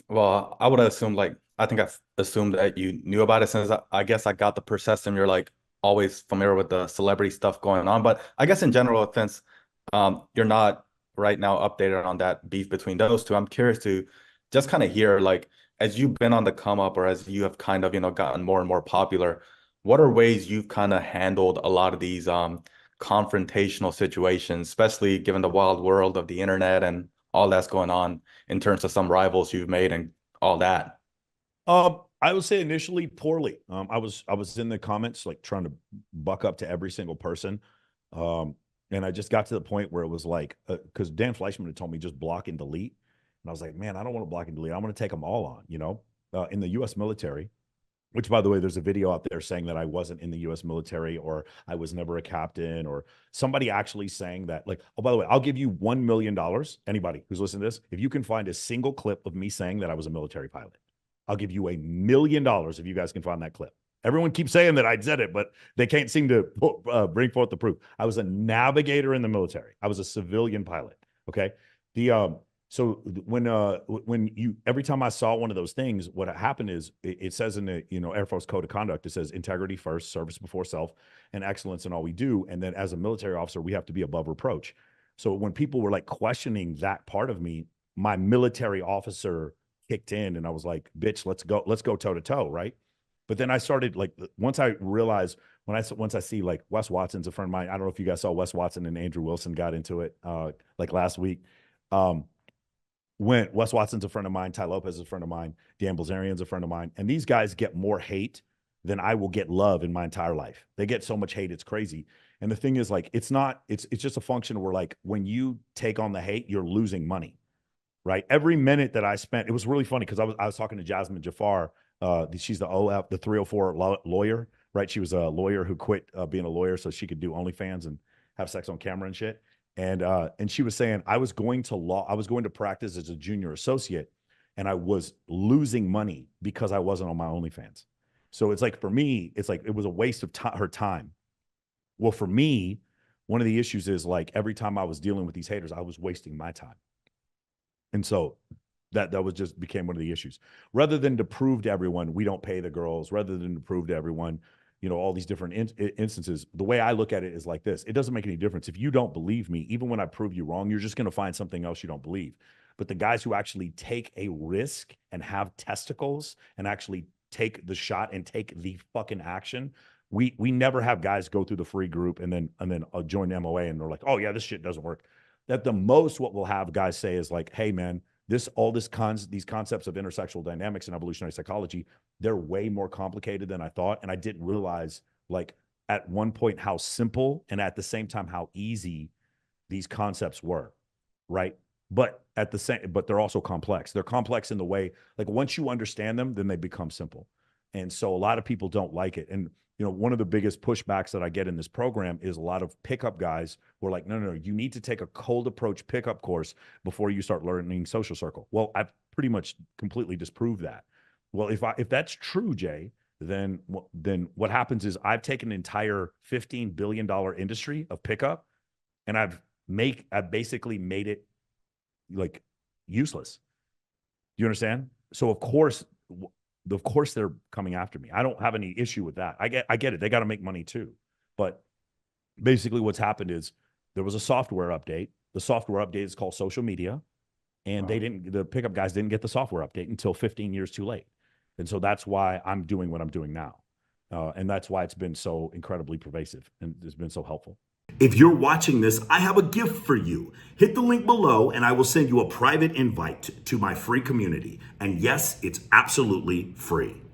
Well, I would assume like I think I assumed that you knew about it since I guess I got the per system. You're like always familiar with the celebrity stuff going on, but I guess in general, since you're not right now updated on that beef between those two, I'm curious to just kind of hear like as you've been on the come up or as you have kind of gotten more and more popular, what are ways you've kind of handled a lot of these confrontational situations, especially given the wild world of the internet and all that's going on in terms of some rivals you've made and all that. I would say initially poorly. I was in the comments like trying to buck up to every single person. Um, and I just got to the point where it was like, because Dan Fleischman had told me just block and delete. And I was like, man, I don't want to block and delete. I want to take them all on, in the US military, which by the way, there's a video out there saying that I wasn't in the US military or I was never a captain or somebody actually saying that, like, oh, by the way, I'll give you $1 million. Anybody who's listening to this, if you can find a single clip of me saying that I was a military pilot, I'll give you $1 million if you guys can find that clip. Everyone keeps saying that I said it, but they can't seem to bring forth the proof. I was a navigator in the military. I was a civilian pilot. Okay. The so when you every time I saw one of those things, what happened is it says in the Air Force Code of Conduct, it says integrity first, service before self, and excellence in all we do. And then as a military officer, we have to be above reproach. So when people were like questioning that part of me, my military officer kicked in and I was like, bitch, let's go toe to toe. Right. But then I started like, once I realized once I see like Wes Watson's a friend of mine. I don't know if you guys saw Wes Watson and Andrew Wilson got into it like last week. Um, when Wes Watson's a friend of mine, Ty Lopez is a friend of mine, Dan Bilzerian's a friend of mine. And these guys get more hate than I will get love in my entire life. They get so much hate, it's crazy. And the thing is like, it's just a function where like when you take on the hate, you're losing money. Right. Every minute that I spent, it was really funny because I was talking to Jasmine Jafar. She's the 304 lawyer, right? She was a lawyer who quit being a lawyer so she could do OnlyFans and have sex on camera and shit. And she was saying I was going to practice as a junior associate, and I was losing money because I wasn't on my OnlyFans. So it's like for me, it's like it was a waste of her time. Well, for me, one of the issues is like every time I was dealing with these haters, I was wasting my time. And so that was just became one of the issues. Rather than to prove to everyone we don't pay the girls, rather than to prove to everyone, all these different instances, the way I look at it is like this. It doesn't make any difference. If you don't believe me, even when I prove you wrong, you're just going to find something else you don't believe. But the guys who actually take a risk and have testicles and actually take the shot and take the fucking action, we never have guys go through the free group and then join MOA and they're like, oh yeah, this shit doesn't work. That the most what we'll have guys say is like, hey man, these concepts of intersexual dynamics and evolutionary psychology, they're way more complicated than I thought. And I didn't realize like at one point how simple and at the same time how easy these concepts were. Right. But they're also complex. They're complex in the way, like once you understand them, then they become simple. And so a lot of people don't like it. And one of the biggest pushbacks that I get in this program is a lot of pickup guys who are like, no, you need to take a cold approach pickup course before you start learning social circle. Well, I've pretty much completely disproved that. Well, if that's true, Jay, then what happens is I've taken an entire $15 billion industry of pickup and I've basically made it like useless. Do you understand? So of course they're coming after me. I don't have any issue with that. I get it. They got to make money too. But basically what's happened is there was a software update. The software update is called social media. And the pickup guys didn't get the software update until 15 years too late. And so that's why I'm doing what I'm doing now. And that's why it's been so incredibly pervasive and it's been so helpful. If you're watching this, I have a gift for you. Hit the link below and I will send you a private invite to my free community. And yes, it's absolutely free.